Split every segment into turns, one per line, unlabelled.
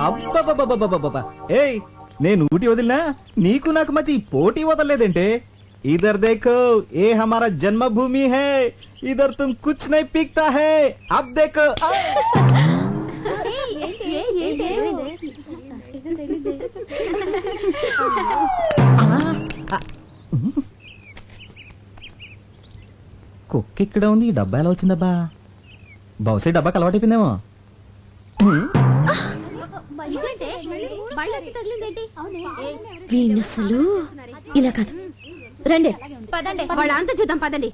అబ్బబ్బబ్బబ్బబ్బబ్బ ఏయ్ నేను ఊటి వదిలినా నీకు నాకు మధ్య పోటీ వదలలేదంటే इधर देखो ये हमारा जन्मभूमि है इधर तुम कुछ नहीं पीकता है अब देखो కుక్క ఇక్కడ ఉంది ఈ డబ్బా ఎలా వచ్చిందబ్బా బహుశా డబ్బాకి అలవాటైపోయిందేమో
వీణసలు ఇలా కాదు రండి పదండి వాళ్ళంతా చూద్దాం పదండి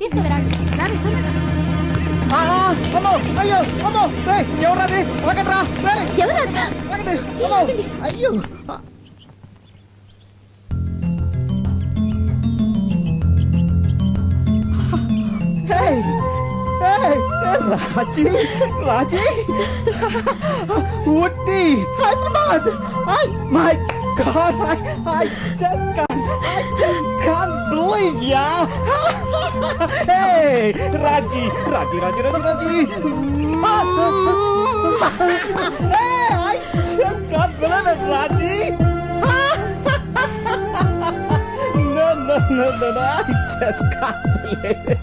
అయ్యో Raji Raji Ooty Hyderabad my God, I just can't believe ya. Hey, Raji. Hey, I just can't believe it, Raji. No, I just can't believe it.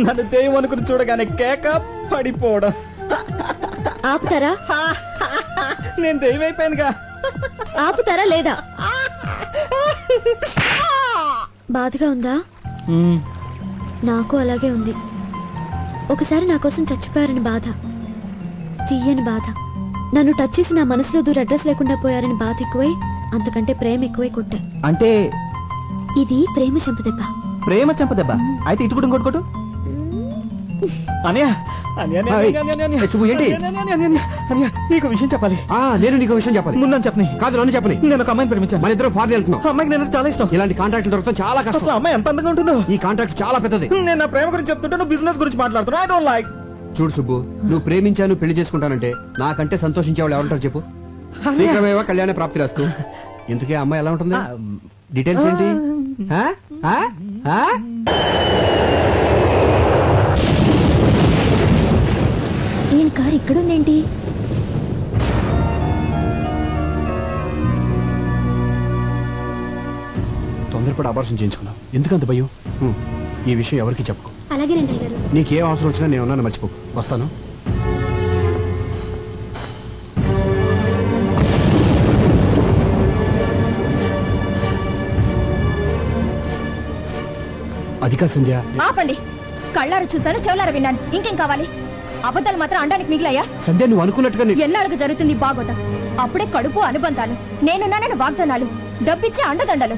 నన్ను దెయ్యం అనుకుని చూడగానే కేక పడిపోవడం
ఆపుతారా
నేను దెయ్యం అయిపోయానుగా
ఆపుతారా లేదా బాధగా ఉందా నాకు అలాగే ఉంది ఒకసారి నా కోసం చచ్చిపోయారని బాధ తీయని బాధ నన్ను టచ్ చేసి నా మనసులో దూర అడ్రస్ లేకుండా పోయారని బాధ ఎక్కువై అంతకంటే ప్రేమ ఎక్కువై కొట్టా
అంటే
ఇది ప్రేమ చెంపదెబ్బ
అయితే ఇటు కూడా కొట్టుకోటు అనయ్య నీకు విషయం చెప్పాలి
నేను నీకు విషయం చెప్పాలి
ముందని చెప్పని
కాదు నన్ను చెప్పని
నేను ఒక అమ్మాయిని ప్రేమించాను
మన ఇద్దరం ఫారెన్ వెళ్తున్నాం
అమ్మాయికి నేను చాలా ఇష్టం
ఇలాంటి కాంట్రాక్ట్ దొరకడం చాలా కష్టం
అమ్మాయి ఎంత అందంగా ఉంటుందో
ఈ కాంట్రాక్ట్ చాలా పెద్దది
నేను నా ప్రేమ గురించి చెప్తుంటే నువ్వు బిజినెస్ గురించి మాట్లాడుతున్నా ఐ డోంట్ లైక్
చూడు సుబ్బు నువ్వు ప్రేమించాను పెళ్లి చేసుకుంటానంటే నాకంటే సంతోషించే వాళ్ళు ఎవరుంటారు చెప్పు శీఘ్రమేవా కళ్యాణ ప్రాప్తి రాస్తూ ఇంతకీ అమ్మాయి ఎలా ఉంటుంది డీటెయిల్స్ ఏంటి
ఈయన కారు ఇక్కడుందేంటి
తొందరపడి ఆపరేషన్ చేయించుకున్నావు ఎందుకంత భయం ఈ విషయం ఎవరికి చెప్పకు
అలాగే గారు
నీకేం అవసరం వచ్చినా నేను ఉన్నాను మర్చిపోకు వస్తాను అది కాదు సంధ్య
ఆపండి కళ్ళారు చూసాను చెవులారు విన్నాను ఇంకేం కావాలి అబద్ధాలు మాత్రం అండానికి మిగిలాయా
సంధ్య నువ్వు అనుకున్నట్టుగా
ఎన్నాళ్ళకు జరుగుతుంది బాగోదా అప్పుడే కడుపు అనుబంధాలు నేనున్నానని వాగ్దానాలు డబ్బిచ్చే అండదండలు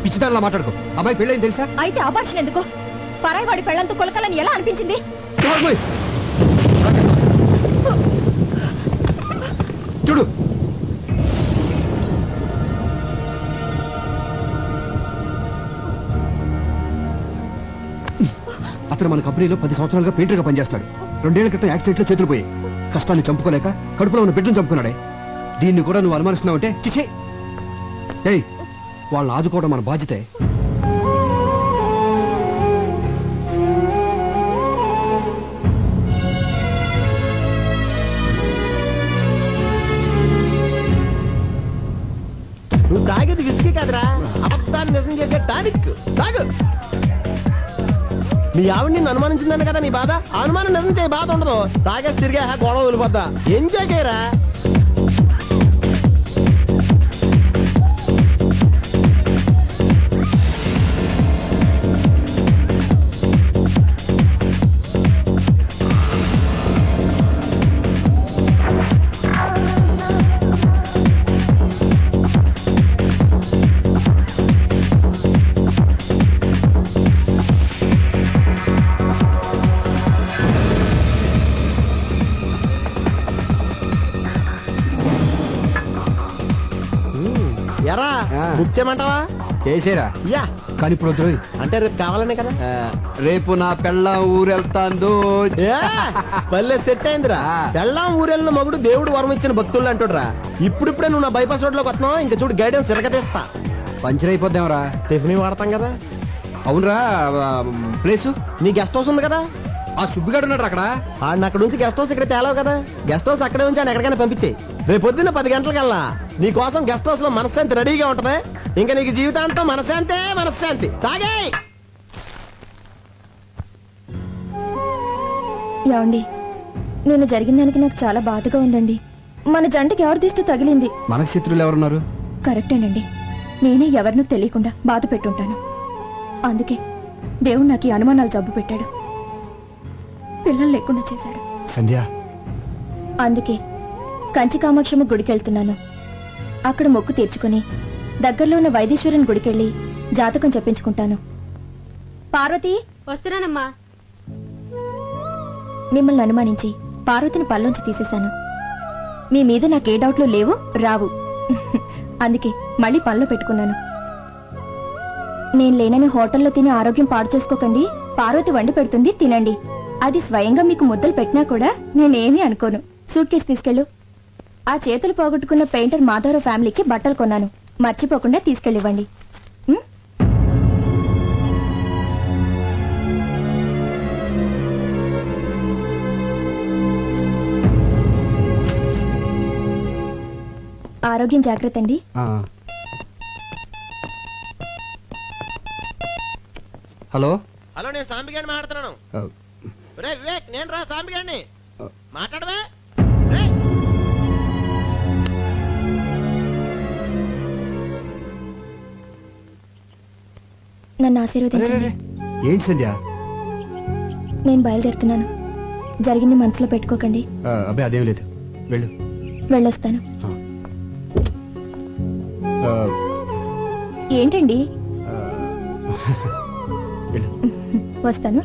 పిచ్చిదానిలా మాట్లాడుకో అబ్బాయి పెళ్ళైంది తెలుసా
అయితే అభాషణ ఎందుకు పరాయివాడి పెళ్లంతో కొలకలని ఎలా అనిపించింది
చూడు అతను మన కంపెనీలో 10 సంవత్సరాలుగా పెయింటర్ గా పనిచేస్తున్నాడు 2 ఏళ్ల క్రితం యాక్సిడెంట్ లో చేతులు పోయాయి కష్టాన్ని చంపుకోలేక కడుపులో ఉన్న బిడ్డను చంపుకున్నాడే దీన్ని కూడా నువ్వు అనుమానిస్తున్నావంటే చిచే ఏయ్ వాళ్ళని ఆదుకోవడం మన బాధ్యతే
నువ్వు తాగేది విసికి కాదురా అబద్ధాన్ని నిజం చేసే టానిక్ తాగు మీ ఆవిడ నిన్ను అనుమానించిందని కదా నీ బాధ అనుమానం నిజం చేయ బాధ ఉండదు తాగేసి తిరిగా గొడవ వదిలిపోద్దా ఎంజాయ్ చేయరా ఎరా బుక్ చేయమంటావా
చేసేరా
యా
కానీ ఇప్పుడు వద్దు
అంటే రేపు కావాలనే కదా
రేపు నా పెళ్ళాం ఊరెళ్తాందో
పల్లె సెట్ అయిందిరా పెళ్ళాం ఊరెళ్ళిన మగుడు దేవుడు వరం ఇచ్చిన భక్తులు అంటుడ్రా ఇప్పుడిప్పుడే నువ్వు నా బైపాస్ రోడ్ లోకి వస్తున్నావు ఇంకా చూడు గైడెన్స్ తిరగతీస్తా
పంచర్ అయిపోద్దాంరా
టిఫిన్ వాడతాం కదా
అవునరా ప్లేసు
నీ గెస్ట్ హౌస్ ఉంది కదా
ఆ సుబ్బిగాడు ఉన్నాడు అక్కడ.
ఆడిని అక్కడ నుంచి గెస్ట్ హౌస్ ఇక్కడ తేలావు కదా, గెస్ట్ హౌస్ అక్కడే ఉంచి ఆయన ఎక్కడికైనా పంపించేయి. రేపు పొద్దున్న 10 గంటలకల్లా నీ కోసం గెస్ట్ హౌస్ లో మనశ్శాంతి రెడీగా ఉంటది. ఇంకా నీకు జీవితాంతం మనశ్శాంతే మనశ్శాంతి. తాగే
ఏమండి, నేను జరిగిన దానికి నాకు చాలా బాధగా ఉందండి. మన జంటకి ఎవరి దిష్టి తగిలింది?
మనకు శత్రువులు ఎవరున్నారు?
కరెక్టేనండి, నేనే ఎవరినూ తెలియకుండా బాధ పెట్టుంటాను. అందుకే దేవుడు నాకు ఈ అనుమానాలు జబ్బు పెట్టాడు, పిల్లలు లేకుండా చేశాడు.
సంధ్య,
అందుకే కంచి కామాక్షమ్మ గుడికెళ్తున్నాను. అక్కడ మొక్కు తీర్చుకుని దగ్గరలో ఉన్న వైదీశ్వరుని గుడికెళ్ళి జాతకం చెప్పించుకుంటాను. పార్వతి,
వస్తున్నానమ్మా.
మిమ్మల్ని అనుమానించి పార్వతిని పల్లోంచి తీసేశాను. మీ మీద నాకే డౌట్లు లేవు, రావు. అందుకే మళ్ళీ పనిలో పెట్టుకున్నాను. నేను లేనని హోటల్లో తిని ఆరోగ్యం పాడు చేసుకోకండి. పార్వతి వండి పెడుతుంది, తినండి. అది స్వయంగా మీకు ముద్దలు పెట్టినా కూడా నేనేమీ అనుకోను. సూట్ కేసు తీసుకెళ్ళు. ఆ చేతులు పోగొట్టుకున్న పెయింటర్ మాధవరావు ఫ్యామిలీకి బట్టలు కొన్నాను, మర్చిపోకుండా తీసుకెళ్ళివ్వండి. ఉం? ఆరోగ్యం జాగ్రత్త అండి.
ఆ. హలో.
హలో, నేను సాంబిగాడిని మాట్లాడుతున్నాను.
ఆ,
రే వివేక్, నేను రా సాంబిగాడిని.
ఆ.
మాట్లాడవే.
నన్ను
రే, రే,
ఆశీర్వదించండి.
రే. ఏంటి సంధ్య?
నేను బయలుదేరుతున్నాను. జరిగింది మనసులో పెట్టుకోకండి.
అబ్బాయి అదేం లేదు, వెళ్ళు.
వెళ్ళొస్తాను.
ఆ,
ఏంటండి?
వెళ్ళు.
వస్తాను.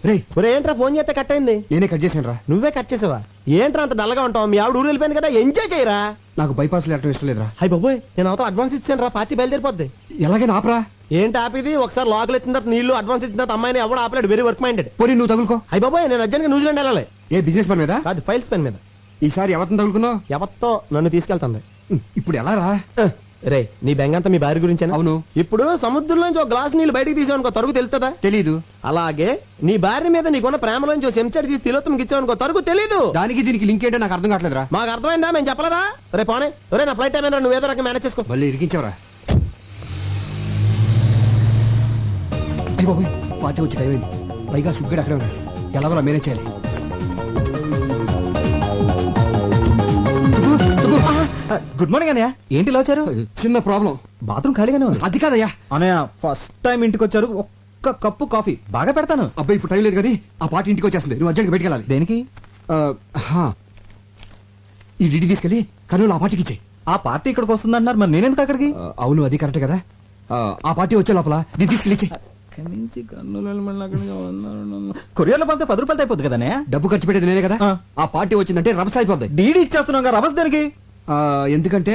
రే,
ఒరే ఏంట్రా, ఫోన్ చేస్తే కట్ అయింది.
నేనే కట్ చేశాను రా.
నువ్వే కట్ చేసావా? ఏంట్రా అంత డల్గా ఉంటావు? మీ ఆవిడ ఊరు వెళ్ళిపోయింది కదా, ఎంజాయ్ చేయరా.
నాకు బైపాస్ లేటం ఇష్టం లేదురా.
హై బాబోయ్, నేను అవతల అడ్వాన్స్ ఇచ్చాను రా, పార్టీ బయలుదేరిపోద్ది.
ఎలాగైనా ఆపరా.
ఏంటి ఆపిది? ఒకసారి లోకల్ ఎత్తిన తర్వాత నీళ్లు అడ్వాన్స్ ఇచ్చిన తర్వాత అమ్మాయిని ఎవడు ఆపలేడు. Very work minded.
పోనీ నువ్వు తగులుకో.
హై బాబోయ్, నేను అర్జెంట్గా న్యూజిలాండ్ వెళ్ళాలి.
ఏ బిజినెస్ పని మీద?
కాదు, ఫైల్స్ పెన్ మీద.
ఈసారి ఎవరిని తగులుకున్నావు?
ఎవత్తో నన్ను తీసుకెళ్తుంది.
ఇప్పుడు ఎలా రా?
రే, నీ బెంగంతా మీ భార్య గురించేనా?
అవును.
ఇప్పుడు సముద్రంలోంచి ఒక గ్లాస్ నీళ్లు బయటికి తీసావనుకో, తరుగు తెలుస్తుందా?
తెలీదు.
అలాగే నీ భార్య మీద నీకున్న ప్రేమలోంచి ఒక చెంచాడు తీసి తిలోత్తంకి ఇచ్చావనుకో, తరుగు తెలీదు.
దానికి దీనికి లింక్ ఏంటో నాకు అర్థం కావట్లేదురా.
మాకు అర్థమైందా? మేము చెప్పలేదా? రే పోనే, రే నా ఫ్లైట్ టైం ఏదో నువ్వు ఏదో రకం మేనేజ్ చేసుకో.
మళ్ళీ ఇరికించావరా? అయ్యి బాబోయ్, పార్టీ వచ్చి టైం అయింది. పైగా సుగ్గడు అక్కడే ఉన్నాడు. ఎలాగోలా మేనేజ్ చేయాలి.
గుడ్ మార్నింగ్ అన్నయ్య. ఏంటి ఇలా వచ్చారు?
చిన్న ప్రాబ్లం.
బాత్రూమ్ ఖాళీగానే ఉంది.
అది కాదయ్యా.
అన్నయ్య, ఫస్ట్ టైం ఇంటికి వచ్చారు, ఒక్క కప్పు కాఫీ బాగా పెడతాను.
అబ్బాయి ఇప్పుడు టైం లేదు కానీ ఆ పార్టీ ఇంటికి వచ్చేస్తుంది. నువ్వు అర్జెంట్గా బయటికి వెళ్ళాలి.
దేనికి?
ఈ డిడి తీసుకెళ్ళి కర్నూలు ఆ పార్టీకి ఇచ్చేయి.
ఆ పార్టీ ఇక్కడికి వస్తుందంటున్నారు, మరి నేనెందుకు అక్కడికి?
అవును, అది కరెక్ట్ కదా. ఆ పార్టీ వచ్చే లోపల దీన్ని తీసుకెళ్ళి ఇచ్చేయి.
కొరియర్లో పంపితే 10 రూపాయలతో అయిపోద్ది కదా అన్నయ్య.
డబ్బు ఖర్చు పెట్టేది నేనే కదా. ఆ పార్టీ వచ్చిందంటే రభస అయిపోద్ది.
డీడీ ఇచ్చేస్తున్నాం కదా, రభస్ దేనికి?
ఎందుకంటే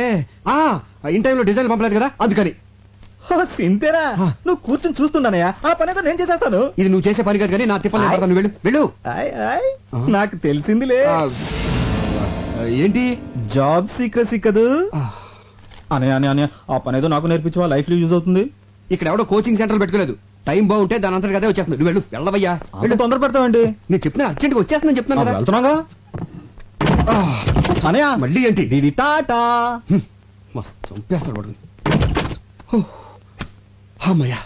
ఇన్ టైంలో డిజైన్ పంపలేదు కదా, అందుకని.
సింతేనా? నువ్వు కూర్చొని చూస్తున్నానయ్యా, ఆ పని అయితే నేను చేసేస్తాను.
ఇది నువ్వు చేసే పని కాదు కానీ నా తిప్పలు నేను పడతాను. వెళ్ళు వెళ్ళు.
ఆయ్, ఆయ్, నాకు తెలిసిందిలే.
ఏంటి?
జాబ్ సీక్రెసీ కదూ. అనే ఆ పని ఏదో నాకు నేర్పించవా, లైఫ్ లో యూజ్ అవుతుంది.
ఇక్కడ ఎవడో కోచింగ్ సెంటర్ పెట్టుకోలేదు. టైం బాగుంటే దాని అంతా కదే వచ్చేస్తుంది. నువ్వు వెళ్ళు, వెళ్ళవయ్యా.
వెళ్ళు, తొందర పెడతావండి.
నేను చెప్తున్నా అర్జెంట్ గా వచ్చేస్తుందని చెప్తున్నాను కదా.
వెళ్తున్నాగా అనయా.
మళ్ళీ ఏంటి?
డీడీ టాటా.
మస్తు చంపేస్తున్నాడు వాడు. అమ్మయ్యా.